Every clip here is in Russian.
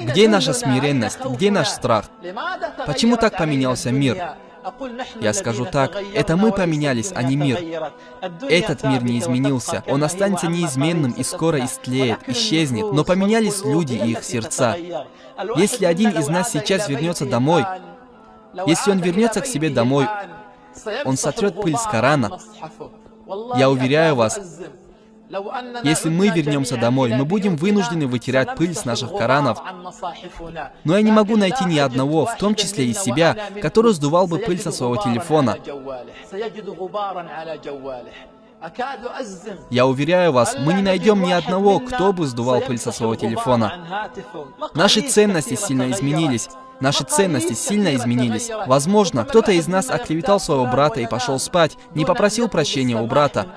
Где наша смиренность? Где наш страх? Почему так поменялся мир? Я скажу так, это мы поменялись, а не мир. Этот мир не изменился, он останется неизменным и скоро истлеет, исчезнет, но поменялись люди и их сердца. Если один из нас сейчас вернется домой, если он вернется к себе домой, он сотрет пыль с Корана. Я уверяю вас, если мы вернемся домой, мы будем вынуждены вытирать пыль с наших Коранов. Но я не могу найти ни одного, в том числе и себя, который сдувал бы пыль со своего телефона. Я уверяю вас, мы не найдем ни одного, кто бы сдувал пыль со своего телефона. Наши ценности сильно изменились. Наши ценности сильно изменились. Возможно, кто-то из нас оклеветал своего брата и пошел спать, не попросил прощения у брата.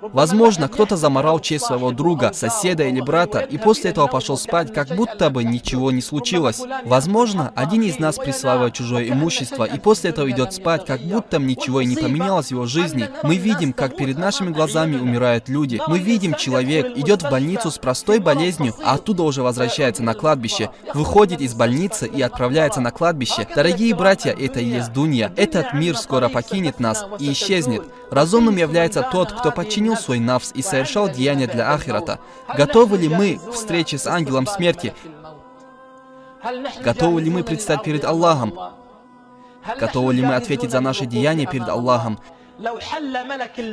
Возможно, кто-то заморал честь своего друга, соседа или брата, и после этого пошел спать, как будто бы ничего не случилось. Возможно, один из нас присваивает чужое имущество, и после этого идет спать, как будто ничего и не поменялось в его жизни. Мы видим, как перед нашими глазами умирают люди. Мы видим, человек идет в больницу с простой болезнью, а оттуда уже возвращается на кладбище, выходит из больницы и отправляется на кладбище. Дорогие братья, это и есть дунья. Этот мир скоро покинет нас и исчезнет. Разумным является тот, кто подчинил свой нафс и совершал деяния для ахирата. Готовы ли мы к встрече с ангелом смерти? Готовы ли мы предстать перед Аллахом? Готовы ли мы ответить за наши деяния перед Аллахом?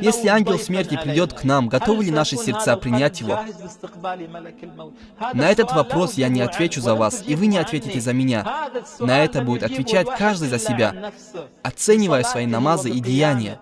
Если ангел смерти придет к нам, готовы ли наши сердца принять его? На этот вопрос я не отвечу за вас, и вы не ответите за меня. На это будет отвечать каждый за себя, оценивая свои намазы и деяния.